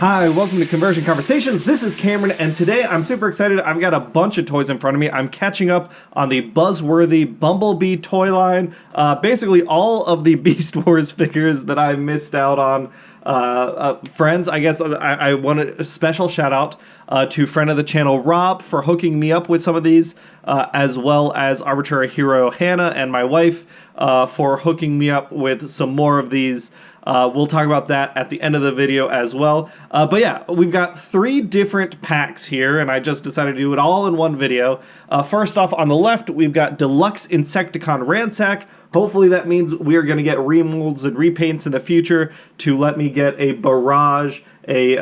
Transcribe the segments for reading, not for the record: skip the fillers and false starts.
Hi, welcome to Conversion Conversations. This is Cameron, and today I'm super excited. I've got a bunch of toys in front of me. I'm catching up on the Buzzworthy Bumblebee toy line. Basically, all of the Beast Wars figures that I missed out on. Friends, I guess I want a special shout out to friend of the channel Rob for hooking me up with some of these, as well as Arbitrary Hero Hannah and my wife for hooking me up with some more of these. We'll talk about that at the end of the video as well. But yeah, we've got 3 different packs here, and I just decided to do it all in one video. First off, on the left, we've got Deluxe Insecticon Ransack. Hopefully that means we are going to get remolds and repaints in the future to let me get a Barrage, a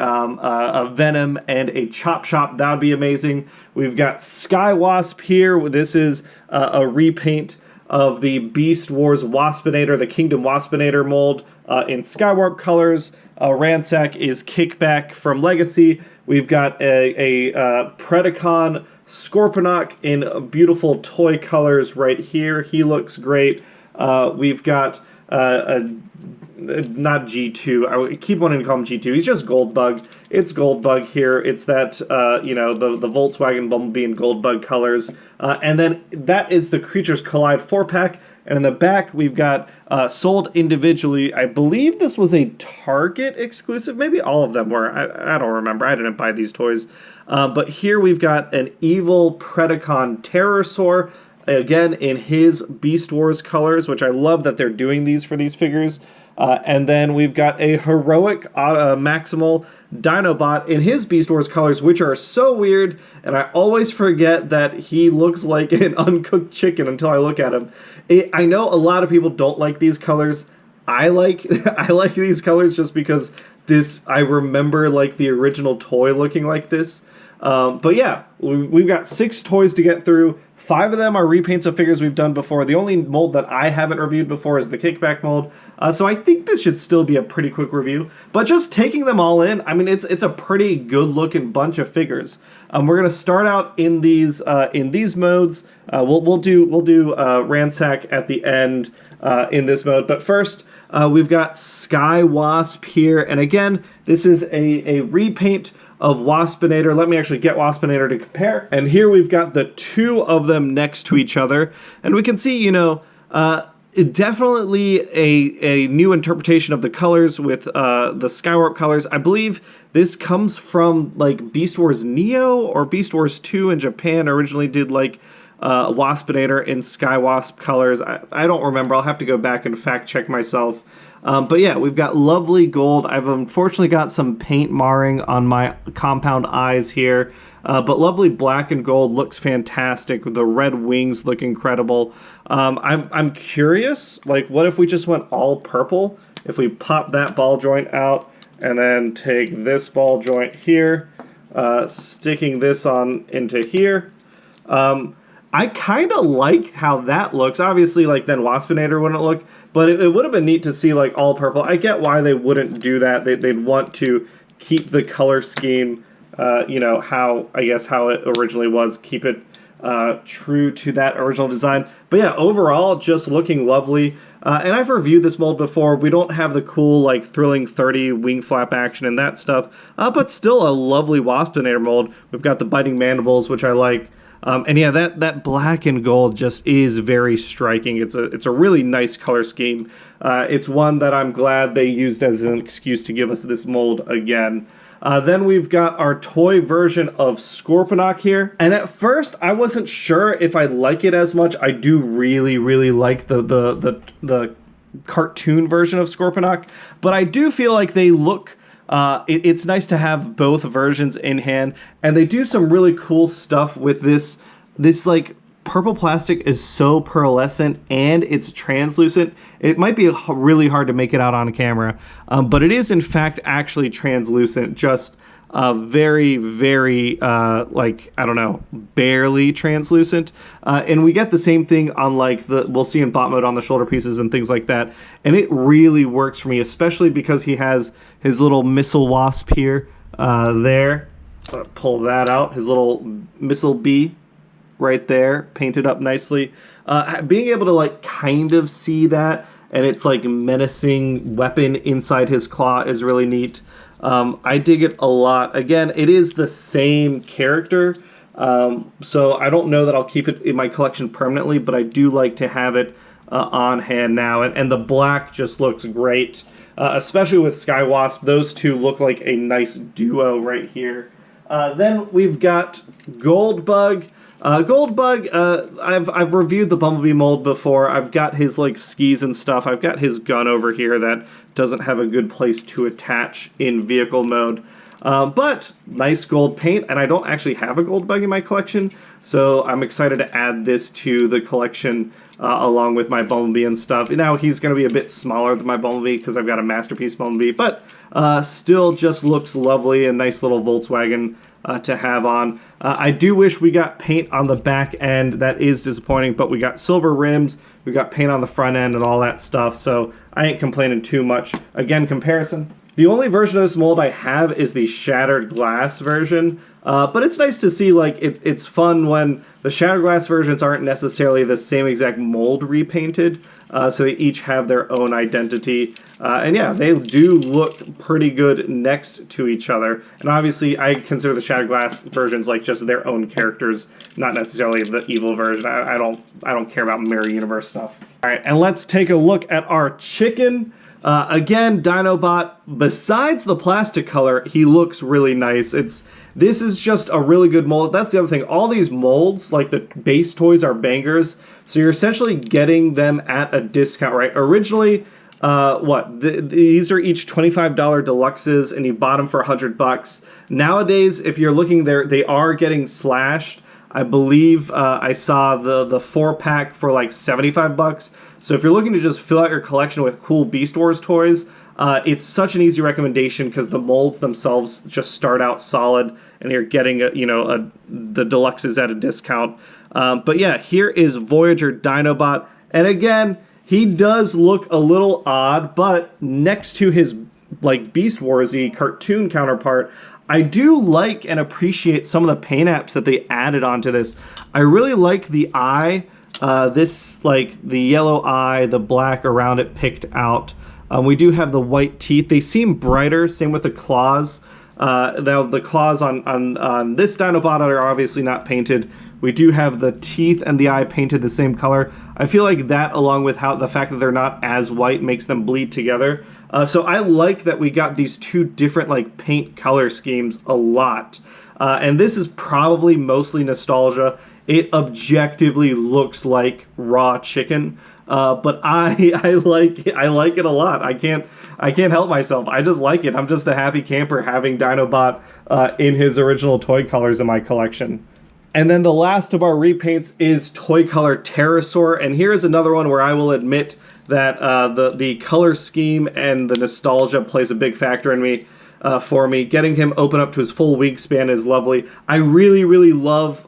Venom, and a Chop Chop. That would be amazing. We've got Skywasp here. This is a repaint of the Beast Wars Waspinator, the Kingdom Waspinator mold in Skywarp colors. Ransack is Kickback from Legacy. We've got a Predacon Scorponok in beautiful toy colors right here. He looks great. We've got not G2. I keep wanting to call him G2. He's just Goldbug. It's Goldbug here. It's that, the Volkswagen Bumblebee in Goldbug colors. And then that is the Creatures Collide 4-pack. And in the back, we've got sold individually. I believe this was a Target exclusive. Maybe all of them were. I don't remember. I didn't buy these toys. But here we've got an evil Predacon Terrorsaur. Again, in his Beast Wars colors, which I love that they're doing these for these figures. And then we've got a heroic Maximal Dinobot in his Beast Wars colors, which are so weird, and I always forget that he looks like an uncooked chicken until I look at him. I know a lot of people don't like these colors. I like these colors just because I remember like the original toy looking like this. But yeah, we've got 6 toys to get through. 5 of them are repaints of figures we've done before. The only mold that I haven't reviewed before is the Kickback mold. So I think this should still be a pretty quick review. But just taking them all in, I mean, it's a pretty good looking bunch of figures. We're gonna start out in these modes. We'll do Ransack at the end in this mode. But first, we've got Skywasp here, and again, this is a repaint of Waspinator. Let me actually get Waspinator to compare. And here we've got the 2 of them next to each other. And we can see, definitely a new interpretation of the colors with the Skywarp colors. I believe this comes from like Beast Wars Neo or Beast Wars 2 in Japan. Originally did like Waspinator in Skywasp colors. I don't remember. I'll have to go back and fact check myself. But yeah, we've got lovely gold. I've unfortunately got some paint marring on my compound eyes here. But lovely black and gold looks fantastic. The red wings look incredible. I'm curious, like, what if we just went all purple? If we pop that ball joint out and then take this ball joint here, sticking this on into here. I kind of like how that looks. Obviously, like, then Waspinator wouldn't look, but it would have been neat to see, like, all purple. I get why they wouldn't do that. They'd want to keep the color scheme, how it originally was, keep it true to that original design. But yeah, overall, just looking lovely. And I've reviewed this mold before. We don't have the cool, like, thrilling 30 wing flap action and that stuff, but still a lovely Waspinator mold. We've got the biting mandibles, which I like. And yeah, that black and gold just is very striking. It's a really nice color scheme. It's one that I'm glad they used as an excuse to give us this mold again. Then we've got our toy version of Scorponok here. And at first, I wasn't sure if I like it as much. I do really, really like the cartoon version of Scorponok. But I do feel like they look... it's nice to have both versions in hand, and they do some really cool stuff with this. This like purple plastic is so pearlescent and it's translucent. It might be really hard to make it out on camera, but it is in fact actually translucent. Just very, very barely translucent. And we get the same thing on like we'll see in bot mode on the shoulder pieces and things like that. And it really works for me, especially because he has his little missile wasp here, there. Pull that out. His little missile bee right there, painted up nicely. Being able to like kind of see that, and it's like menacing weapon inside his claw is really neat. I dig it a lot. Again, it is the same character, so I don't know that I'll keep it in my collection permanently, but I do like to have it on hand now. And the black just looks great, especially with Skywasp. Those two look like a nice duo right here. Then we've got Goldbug. Goldbug, I've reviewed the Bumblebee mold before. I've got his like skis and stuff. I've got his gun over here that doesn't have a good place to attach in vehicle mode. But nice gold paint, and I don't actually have a Goldbug in my collection, so I'm excited to add this to the collection along with my Bumblebee and stuff. Now he's going to be a bit smaller than my Bumblebee because I've got a Masterpiece Bumblebee, but still just looks lovely, a nice little Volkswagen to have on. I do wish we got paint on the back end. That is disappointing, but we got silver rims, we got paint on the front end and all that stuff, so I ain't complaining too much. Again, comparison. The only version of this mold I have is the shattered glass version, but it's nice to see, like, it's fun when the shattered glass versions aren't necessarily the same exact mold repainted, so they each have their own identity, and yeah, they do look pretty good next to each other, and obviously I consider the shattered glass versions like just their own characters, not necessarily the evil version. I don't care about Mirror Universe stuff. Alright, and let's take a look at our chicken. Again, Dinobot, besides the plastic color, he looks really nice. This is just a really good mold. That's the other thing. All these molds, like the base toys, are bangers, so you're essentially getting them at a discount, right? Originally, these are each $25 deluxes, and you bought them for $100. Nowadays, if you're looking there, they are getting slashed. I believe I saw the 4-pack for like $75. So if you're looking to just fill out your collection with cool Beast Wars toys, it's such an easy recommendation because the molds themselves just start out solid, and you're getting the deluxes at a discount. But yeah, here is Voyager Dinobot, and again, he does look a little odd, but next to his like Beast Wars-y cartoon counterpart, I do like and appreciate some of the paint apps that they added onto this. I really like the eye. This, like, the yellow eye, the black around it picked out. We do have the white teeth. They seem brighter, same with the claws. Now, the claws on this Dinobot are obviously not painted. We do have the teeth and the eye painted the same color. I feel like that, along with the fact that they're not as white, makes them bleed together. So I like that we got these two different, like, paint color schemes a lot. And this is probably mostly nostalgia. It objectively looks like raw chicken, but I like it. I like it a lot. I can't help myself. I just like it. I'm just a happy camper having Dinobot in his original toy colors in my collection. And then the last of our repaints is Toy Color Terrorsaur, and here is another one where I will admit that the color scheme and the nostalgia plays a big factor in me. For me, getting him open up to his full wingspan is lovely. I really, really love.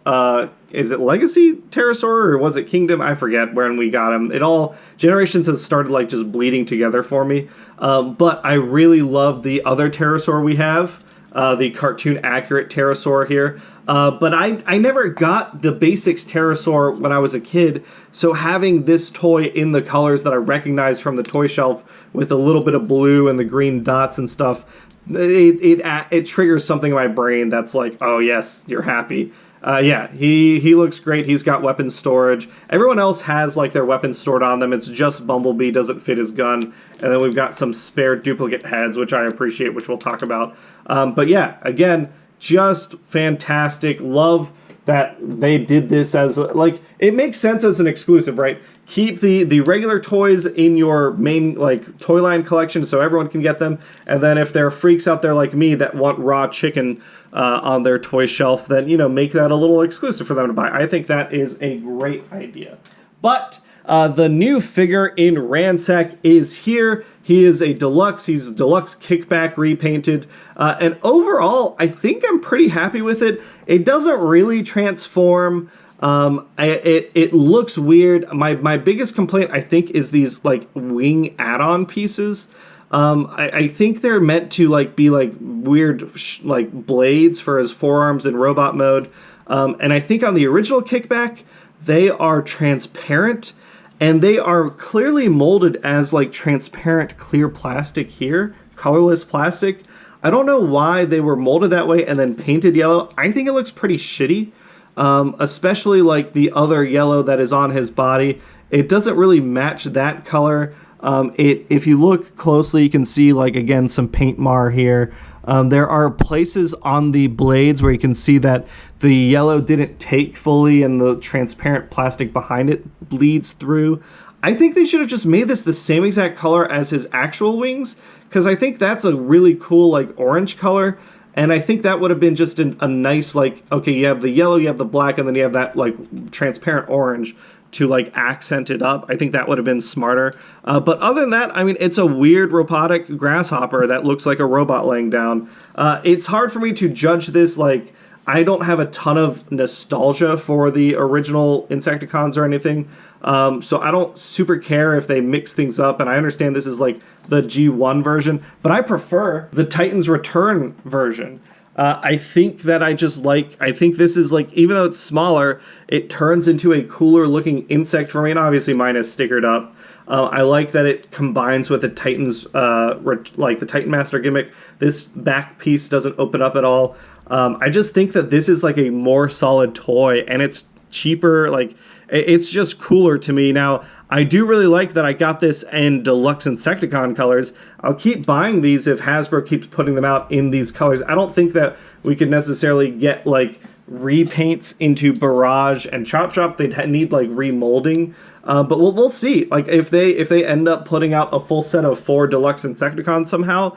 Is it Legacy Terrorsaur or was it Kingdom? I forget when we got him. It all Generations has started like just bleeding together for me. But I really love the other Terrorsaur we have, the cartoon accurate Terrorsaur here. But I never got the basics Terrorsaur when I was a kid. So having this toy in the colors that I recognize from the toy shelf with a little bit of blue and the green dots and stuff, it triggers something in my brain that's like, oh yes, you're happy. Yeah, he looks great. He's got weapons storage. Everyone else has like their weapons stored on them. It's just Bumblebee doesn't fit his gun. And then we've got some spare duplicate heads, which I appreciate, which we'll talk about. But yeah, again, just fantastic. Love that they did this as, like, it makes sense as an exclusive, right? Keep the regular toys in your main, like, toy line collection so everyone can get them. And then if there are freaks out there like me that want raw chicken on their toy shelf, then, make that a little exclusive for them to buy. I think that is a great idea. But the new figure in Ransack is here. He is a deluxe. He's deluxe kickback repainted. And overall, I think I'm pretty happy with it. It doesn't really transform. It looks weird. My biggest complaint, I think, is these like wing add-on pieces. I think they're meant to like be like weird like blades for his forearms in robot mode. And I think on the original kickback, they are transparent. And they are clearly molded as like transparent clear plastic here, colorless plastic. I don't know why they were molded that way and then painted yellow. I think it looks pretty shitty, especially like the other yellow that is on his body. It doesn't really match that color. If you look closely, you can see, like, again, some paint mar here. There are places on the blades where you can see that the yellow didn't take fully and the transparent plastic behind it bleeds through. I think they should have just made this the same exact color as his actual wings, because I think that's a really cool, like, orange color. And I think that would have been just a nice, like, okay, you have the yellow, you have the black, and then you have that, like, transparent orange to, like, accent it up. I think that would have been smarter. But other than that, I mean, it's a weird robotic grasshopper that looks like a robot laying down. It's hard for me to judge this. Like, I don't have a ton of nostalgia for the original Insecticons or anything. So I don't super care if they mix things up, and I understand this is like the G1 version, but I prefer the Titans Return version. I think that I think this is like, even though it's smaller, it turns into a cooler looking insect for me, and obviously mine is stickered up. I like that it combines with the Titans, like the Titan Master gimmick. This back piece doesn't open up at all. I just think that this is like a more solid toy, and it's cheaper. Like, it's just cooler to me. Now, I do really like that I got this in Deluxe Insecticon colors. I'll keep buying these if Hasbro keeps putting them out in these colors. I don't think that we could necessarily get, like, repaints into Barrage and Chop Chop. They'd need, like, remolding. But we'll see. Like, if they end up putting out a full set of 4 Deluxe Insecticons somehow,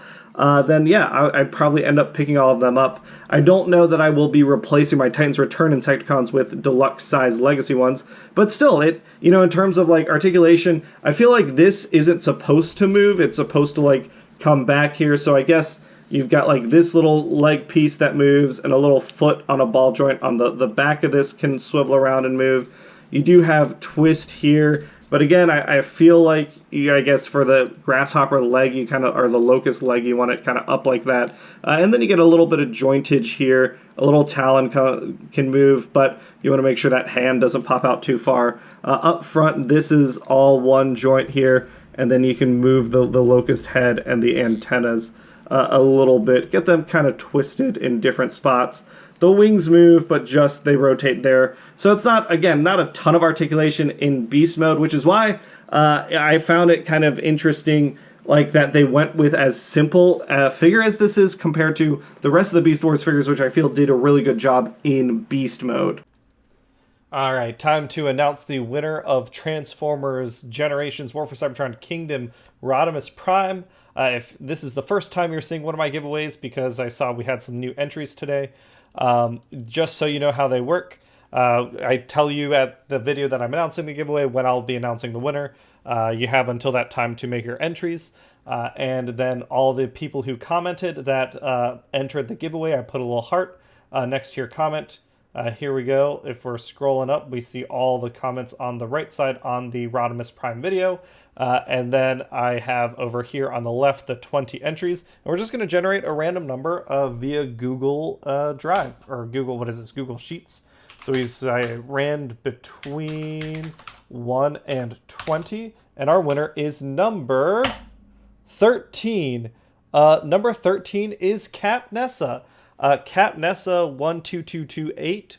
then yeah, I'd probably end up picking all of them up. I don't know that I will be replacing my Titans Return Insecticons with deluxe size legacy ones, but still, in terms of, like, articulation, I feel like this isn't supposed to move. It's supposed to, like, come back here. So I guess you've got, like, this little leg piece that moves and a little foot on a ball joint on the back of this can swivel around and move. You do have twist here, but again, I feel like, I guess for the grasshopper leg, you kind of, or the locust leg, you want it kind of up like that. And then you get a little bit of jointage here. A little talon can move, but you want to make sure that hand doesn't pop out too far. Up front, this is all one joint here, and then you can move the locust head and the antennas a little bit. Get them kind of twisted in different spots. The wings move, but just they rotate there. So it's not a ton of articulation in beast mode, which is why I found it kind of interesting, like, that they went with as simple a figure as this is compared to the rest of the Beast Wars figures, which I feel did a really good job in beast mode. All right, time to announce the winner of Transformers Generations War for Cybertron Kingdom Rodimus Prime. If this is the first time you're seeing one of my giveaways, because I saw we had some new entries today, just so you know how they work, I tell you at the video that I'm announcing the giveaway when I'll be announcing the winner. You have until that time to make your entries, and then all the people who commented that entered the giveaway, I put a little heart next to your comment. Here we go. If we're scrolling up, we see all the comments on the right side on the Rodimus Prime video. And then I have over here on the left the 20 entries. And we're just going to generate a random number via Google Drive, or Google, what is this, Google Sheets. So I ran between 1 and 20. And our winner is number 13. Number 13 is Cap Nessa. Cap Nessa 12228,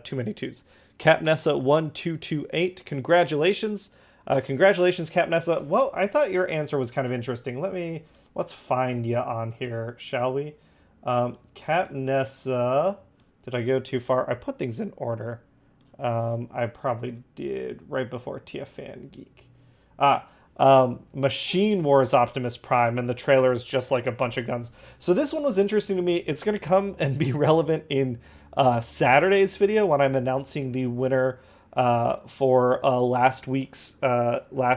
too many twos. Cap Nessa 1228, congratulations. Congratulations, Cap Nessa. Well, I thought your answer was kind of interesting. Let's find you on here, shall we? Cap Nessa, did I go too far? I put things in order. I probably did right before TFan Geek. Machine Wars Optimus Prime, and the trailer is just like a bunch of guns. So this one was interesting to me. It's going to come and be relevant in Saturday's video when I'm announcing the winner for last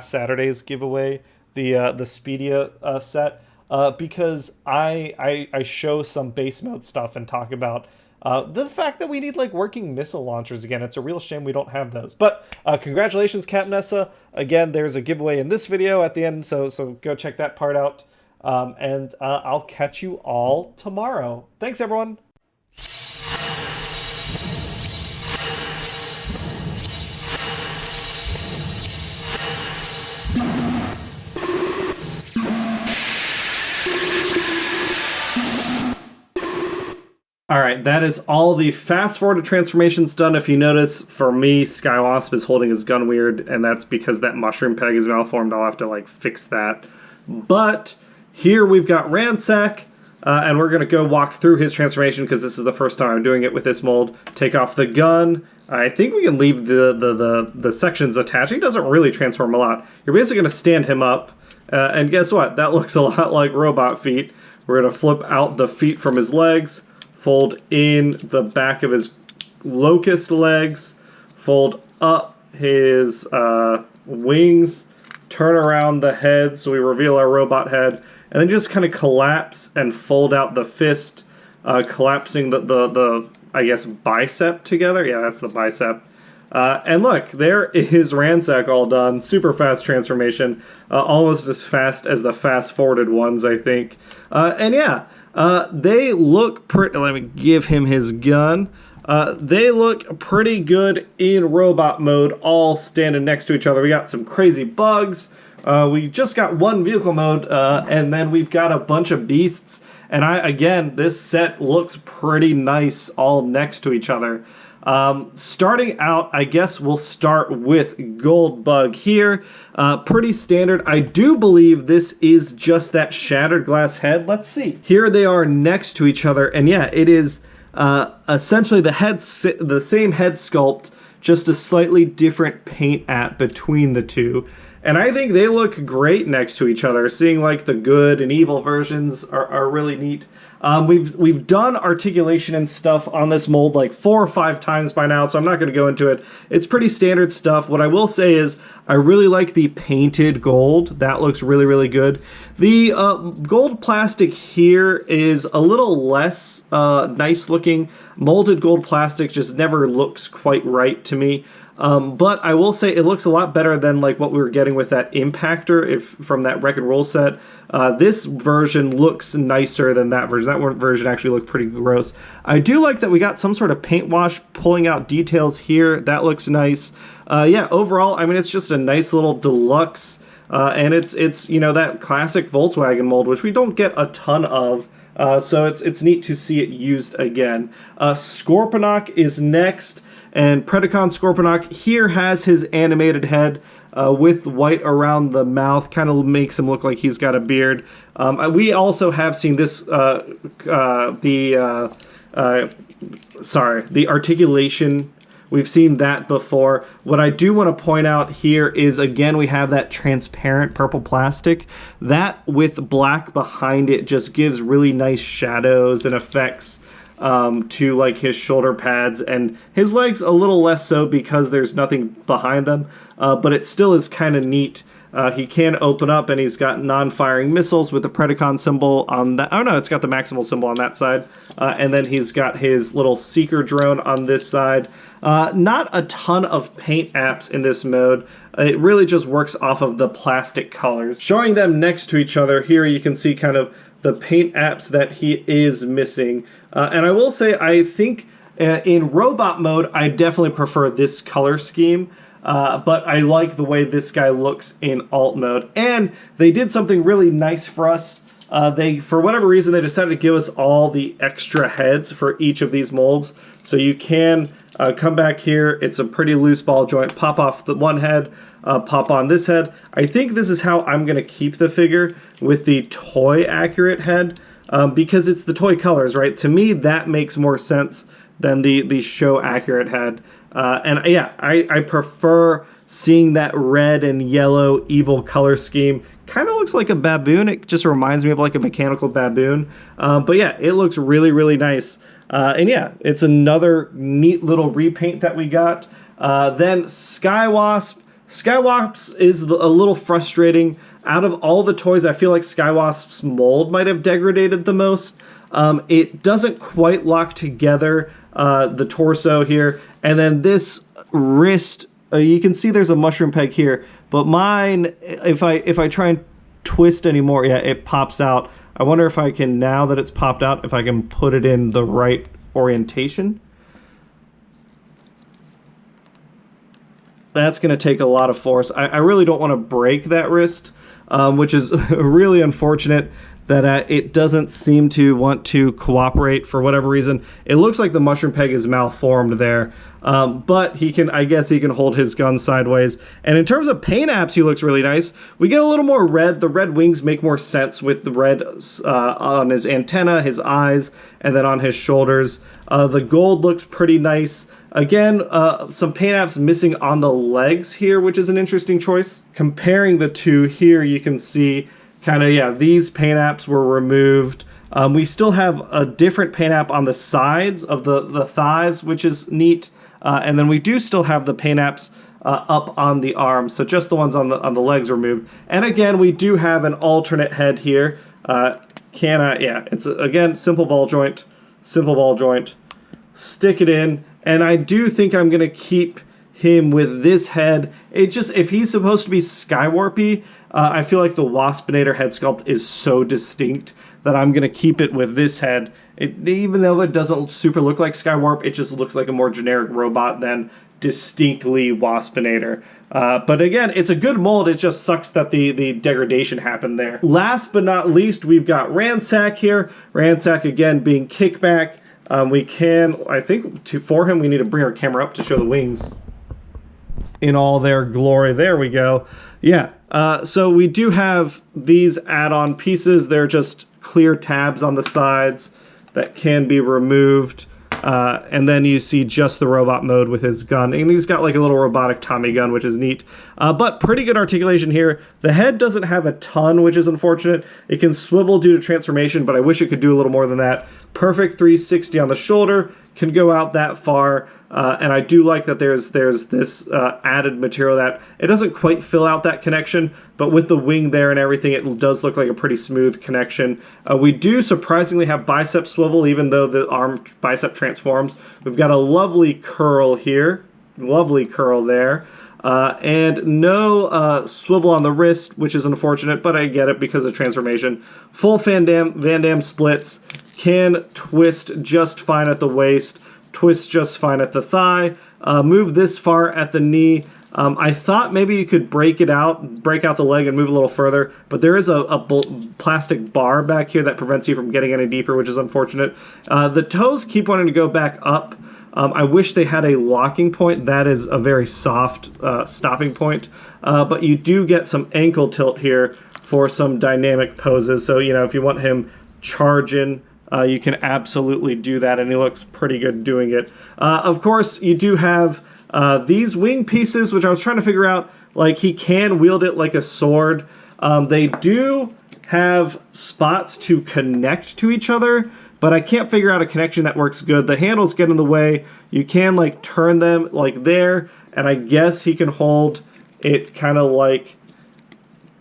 Saturday's giveaway, the Speedia set, because I show some base mode stuff and talk about the fact that we need, like, working missile launchers again. It's a real shame we don't have those. But congratulations, Cap Nessa. Again, there's a giveaway in this video at the end, so go check that part out. And I'll catch you all tomorrow. Thanks, everyone. All right, that is all the fast-forwarded transformations done. If you notice, for me, Skywasp is holding his gun weird, and that's because that mushroom peg is malformed. I'll have to, like, fix that. But here we've got Ransack, and we're going to go walk through his transformation because this is the first time I'm doing it with this mold. Take off the gun. I think we can leave the sections attached. He doesn't really transform a lot. You're basically going to stand him up, and guess what? That looks a lot like robot feet. We're going to flip out the feet from his legs, fold in the back of his locust legs, fold up his wings, turn around the head so we reveal our robot head, and then just kind of collapse and fold out the fist, collapsing the I guess, bicep together. Yeah, that's the bicep. And look, there is Ransack all done. Super fast transformation. Almost as fast as the fast-forwarded ones, I think. And yeah, they look pretty... Let me give him his gun. They look pretty good in robot mode, all standing next to each other. We got some crazy bugs. We just got one vehicle mode, and then we've got a bunch of beasts. And again, this set looks pretty nice all next to each other. Starting out, I guess we'll start with Goldbug here. Pretty standard. I do believe this is just that shattered glass head. Let's see. Here they are next to each other. And yeah, it is essentially the same head sculpt, just a slightly different paint app between the two. And I think they look great next to each other. Seeing like the good and evil versions are really neat. We've done articulation and stuff on this mold like 4 or 5 times by now, so I'm not going to go into it. It's pretty standard stuff. What I will say is I really like the painted gold. That looks really, really good. The gold plastic here is a little less nice looking. Molded gold plastic just never looks quite right to me. But I will say it looks a lot better than like what we were getting with that Impactor from that Wreck and Roll set. This version looks nicer than that version. That version actually looked pretty gross. I do like that we got some sort of paint wash pulling out details here. That looks nice. Yeah, overall, I mean, it's just a nice little deluxe. And it's you know, that classic Volkswagen mold, which we don't get a ton of. So it's neat to see it used again. Scorponok is next. And Predacon Scorponok here has his animated head with white around the mouth. Kind of makes him look like he's got a beard. We also have seen this, the articulation. We've seen that before. What I do want to point out here is, again, we have that transparent purple plastic. That with black behind it just gives really nice shadows and effects to like his shoulder pads, and his legs a little less so because there's nothing behind them, but it still is kind of neat. He can open up, and he's got non-firing missiles with the Predacon symbol on that. Oh no, it's got the Maximal symbol on that side, and then he's got his little seeker drone on this side. Not a ton of paint apps in this mode. It really just works off of the plastic colors. Showing them next to each other, here you can see kind of the paint apps that he is missing. And I will say, I think in robot mode, I definitely prefer this color scheme. But I like the way this guy looks in alt mode. And they did something really nice for us. For whatever reason, they decided to give us all the extra heads for each of these molds. So you can come back here. It's a pretty loose ball joint. Pop off the one head. Pop on this head. I think this is how I'm going to keep the figure, with the toy accurate head, because it's the toy colors, right? To me, that makes more sense than the show accurate head. And yeah, I prefer seeing that red and yellow evil color scheme. Kind of looks like a baboon. It just reminds me of like a mechanical baboon. But yeah, it looks really, really nice. And yeah, it's another neat little repaint that we got. Then Skywasp. Skywasp is a little frustrating. Out of all the toys, I feel like Skywasp's mold might have degraded the most. It doesn't quite lock together the torso here. And then this wrist, you can see there's a mushroom peg here. But mine, if I try and twist anymore, yeah, it pops out. I wonder if I can, now that it's popped out, if I can put it in the right orientation. That's going to take a lot of force. I really don't want to break that wrist, which is really unfortunate. that it doesn't seem to want to cooperate for whatever reason. It looks like the mushroom peg is malformed there. But I guess he can hold his gun sideways. And in terms of paint apps, he looks really nice. We get a little more red. The red wings make more sense with the red on his antenna, his eyes, and then on his shoulders. The gold looks pretty nice. Again, some paint apps missing on the legs here, which is an interesting choice. Comparing the two here, you can see these paint apps were removed. We still have a different paint app on the sides of the thighs, which is neat. And then we do still have the paint apps up on the arms, so just the ones on the legs removed. And again, we do have an alternate head here. It's again simple ball joint, stick it in, and I do think I'm gonna keep him with this head. If he's supposed to be Skywarpy, I feel like the Waspinator head sculpt is so distinct that I'm gonna keep it with this head. Even though it doesn't super look like Skywarp, it just looks like a more generic robot than distinctly Waspinator. But again, it's a good mold. It just sucks that the degradation happened there. Last but not least, we've got Ransack here. Ransack again being Kickback. For him, we need to bring our camera up to show the wings in all their glory. There we go. Yeah. So we do have these add-on pieces. They're just clear tabs on the sides that can be removed, and then you see just the robot mode with his gun, and he's got like a little robotic Tommy gun, which is neat, but pretty good articulation here. The head doesn't have a ton, which is unfortunate. It can swivel due to transformation, but I wish it could do a little more than that. Perfect 360 on the shoulder, can go out that far, and I do like that there's this added material that it doesn't quite fill out that connection, but with the wing there and everything, it does look like a pretty smooth connection. We do surprisingly have bicep swivel, even though the arm bicep transforms. We've got a lovely curl here, lovely curl there, and no swivel on the wrist, which is unfortunate, but I get it because of transformation. Full Van Damme splits, can twist just fine at the waist, twist just fine at the thigh, move this far at the knee. I thought maybe you could break out the leg and move a little further, but there is a plastic bar back here that prevents you from getting any deeper, which is unfortunate. The toes keep wanting to go back up. I wish they had a locking point. That is a very soft stopping point, but you do get some ankle tilt here for some dynamic poses. So, if you want him charging, you can absolutely do that, and he looks pretty good doing it. Of course, you do have these wing pieces, which I was trying to figure out. Like, he can wield it like a sword. They do have spots to connect to each other, but I can't figure out a connection that works good. The handles get in the way. You can, like, turn them like there, and I guess he can hold it kind of like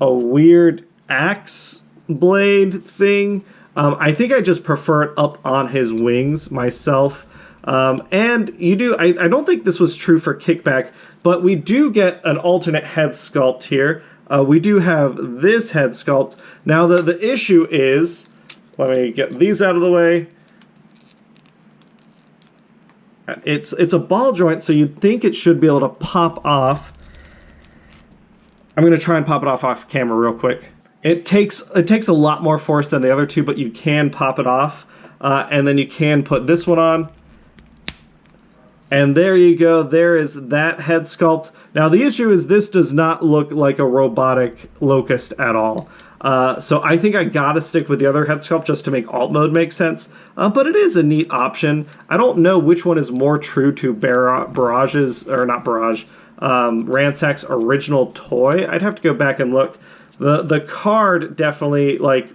a weird axe blade thing. I think I just prefer it up on his wings myself. And I don't think this was true for Kickback, but we do get an alternate head sculpt here. We do have this head sculpt. Now the issue is, let me get these out of the way. It's a ball joint, so you'd think it should be able to pop off. I'm going to try and pop it off camera real quick. It takes a lot more force than the other two, but you can pop it off, and then you can put this one on. And there you go. There is that head sculpt. Now the issue is this does not look like a robotic locust at all. So I think I gotta stick with the other head sculpt just to make alt mode make sense. But it is a neat option. I don't know which one is more true to Ransack's original toy. I'd have to go back and look. The card definitely, like,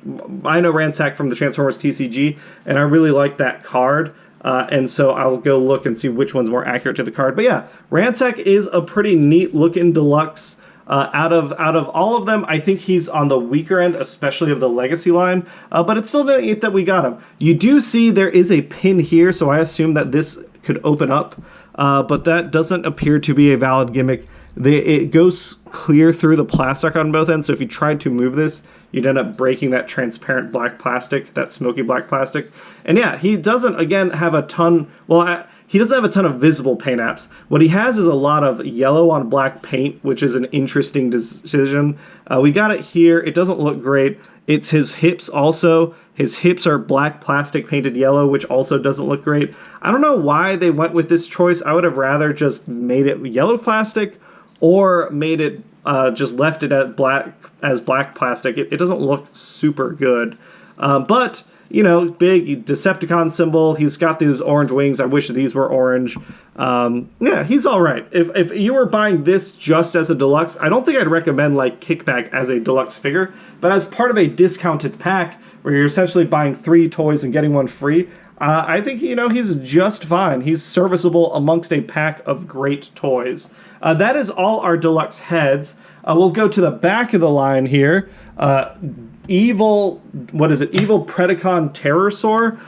I know Ransack from the Transformers TCG, and I really like that card. And so I'll go look and see which one's more accurate to the card. But yeah, Ransack is a pretty neat looking deluxe. Out of all of them, I think he's on the weaker end, especially of the Legacy line. But it's still neat that we got him. You do see there is a pin here, so I assume that this could open up. But that doesn't appear to be a valid gimmick. It goes clear through the plastic on both ends, so if you tried to move this, you'd end up breaking that transparent black plastic, that smoky black plastic. And yeah, he doesn't, again, have a ton... Well, he doesn't have a ton of visible paint apps. What he has is a lot of yellow on black paint, which is an interesting decision. We got it here. It doesn't look great. It's his hips also. His hips are black plastic painted yellow, which also doesn't look great. I don't know why they went with this choice. I would have rather just made it yellow plastic or made it just left it at black plastic. It doesn't look super good. But, you know, big Decepticon symbol. He's got these orange wings. I wish these were orange. Yeah, he's all right. If you were buying this just as a deluxe, I don't think I'd recommend like Kickback as a deluxe figure. But as part of a discounted pack, where you're essentially buying 3 toys and getting 1 free, I think, you know, he's just fine. He's serviceable amongst a pack of great toys. That is all our deluxe heads. We'll go to the back of the line here. Evil Predacon Terrorsaur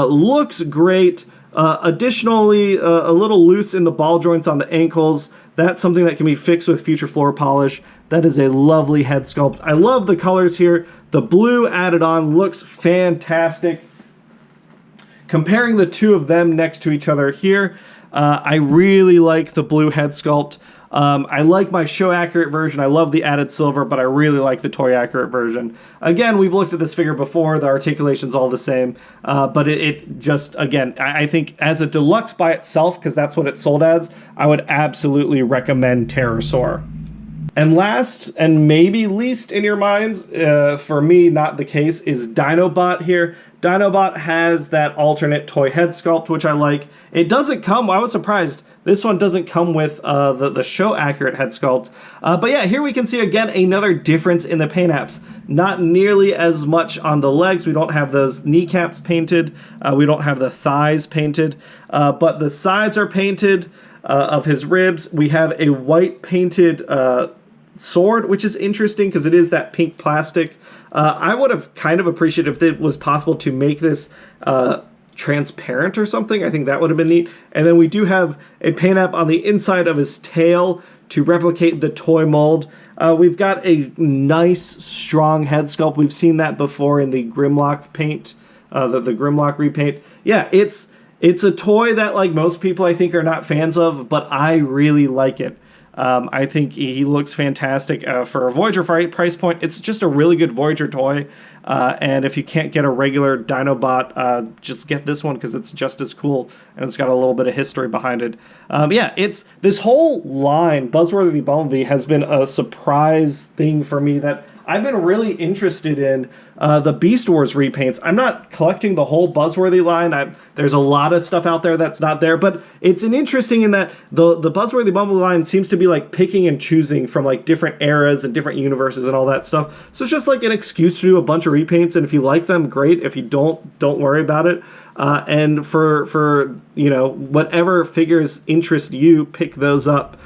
looks great. Additionally, a little loose in the ball joints on the ankles. That's something that can be fixed with future floor polish. That is a lovely head sculpt. I love the colors here. The blue added on looks fantastic. Comparing the two of them next to each other here, I really like the blue head sculpt. I like my show accurate version. I love the added silver, but I really like the toy accurate version. Again, we've looked at this figure before. The articulation's all the same, but it just, again, I think as a deluxe by itself, because that's what it sold as, I would absolutely recommend Terrorsaur. And last, and maybe least in your minds, for me, not the case, is Dinobot here. Dinobot has that alternate toy head sculpt, which I like. It doesn't come, I was surprised, this one doesn't come with the show accurate head sculpt. But yeah, here we can see again another difference in the paint apps. Not nearly as much on the legs. We don't have those kneecaps painted. We don't have the thighs painted. But the sides are painted of his ribs. We have a white painted sword, which is interesting because it is that pink plastic. I would have kind of appreciated if it was possible to make this transparent or something. I think that would have been neat. And then we do have a paint app on the inside of his tail to replicate the toy mold. We've got a nice, strong head sculpt. We've seen that before in the Grimlock paint, the Grimlock repaint. Yeah, it's a toy that, like most people, I think are not fans of, but I really like it. I think he looks fantastic for a Voyager price point. It's just a really good Voyager toy. And if you can't get a regular Dinobot, just get this one because it's just as cool. And it's got a little bit of history behind it. Yeah, it's this whole line, Buzzworthy Bumblebee, has been a surprise thing for me that I've been really interested in. The Beast Wars repaints. I'm not collecting the whole Buzzworthy line. There's a lot of stuff out there that's not there, but it's an interesting in that the Buzzworthy Bumblebee line seems to be like picking and choosing from like different eras and different universes and all that stuff. So it's just like an excuse to do a bunch of repaints, and if you like them, great. If you don't worry about it. And for you know, whatever figures interest you, pick those up.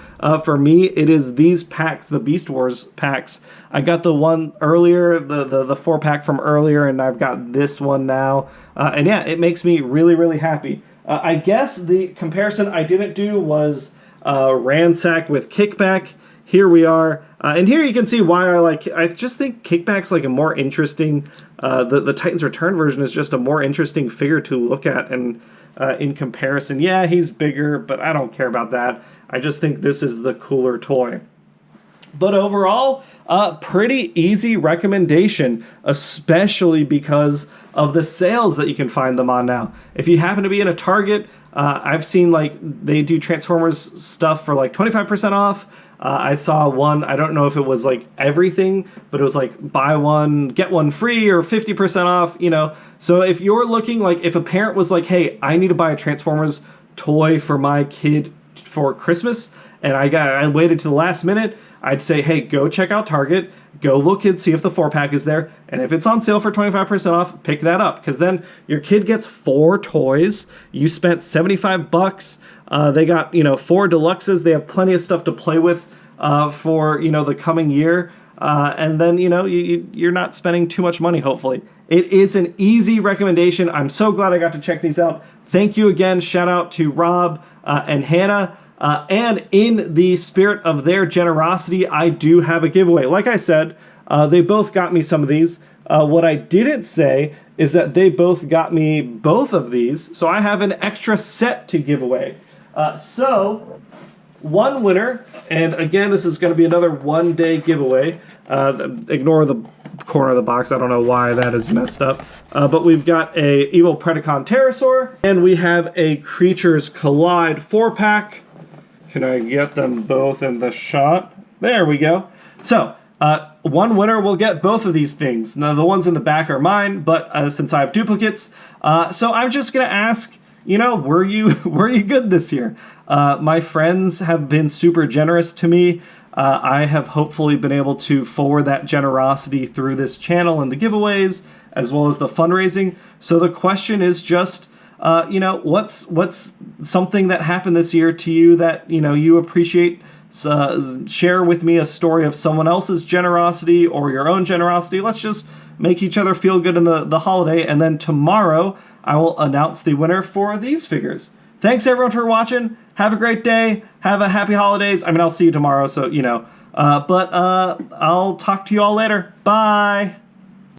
For me, it is these packs, the Beast Wars packs. I got the one earlier, the 4-pack from earlier, and I've got this one now. And yeah, it makes me really, really happy. I guess the comparison I didn't do was Ransack with Kickback. Here we are. And here you can see why I just think Kickback's like a more interesting, the Titans Return version is just a more interesting figure to look at. And in comparison, yeah, he's bigger, but I don't care about that. I just think this is the cooler toy. But overall, pretty easy recommendation, especially because of the sales that you can find them on now. If you happen to be in a Target, I've seen like they do Transformers stuff for like 25% off. I saw one, I don't know if it was like everything, but it was like buy one, get one free or 50% off, you know. So if you're looking, like if a parent was like, hey, I need to buy a Transformers toy for my kid for Christmas, and I waited to the last minute, I'd say, hey, go check out Target, go look and see if the 4-pack is there, and if it's on sale for 25% off, pick that up, because then your kid gets 4 toys, you spent $75, they got, you know, 4 deluxes, they have plenty of stuff to play with for, you know, the coming year, and then, you know, you're not spending too much money, hopefully. It is an easy recommendation. I'm so glad I got to check these out. Thank you again, shout out to Rob and Hannah. And in the spirit of their generosity, I do have a giveaway. Like I said, they both got me some of these. What I didn't say is that they both got me both of these, so I have an extra set to give away. So, one winner, and again, this is going to be another one-day giveaway. Ignore the corner of the box. I don't know why that is messed up. But we've got a Evil Predacon Terrorsaur, and we have a Creatures Collide 4-pack. Can I get them both in the shot? There we go. So, one winner will get both of these things. Now, the ones in the back are mine, but since I have duplicates, so I'm just going to ask, you know, were you good this year? My friends have been super generous to me. I have hopefully been able to forward that generosity through this channel and the giveaways, as well as the fundraising. So the question is just, you know, what's something that happened this year to you that, you know, you appreciate? Share with me a story of someone else's generosity or your own generosity. Let's just make each other feel good in the holiday, and then tomorrow I will announce the winner for these figures. Thanks everyone for watching. Have a great day. Have a happy holidays. I mean, I'll see you tomorrow, so, you know. But I'll talk to you all later. Bye!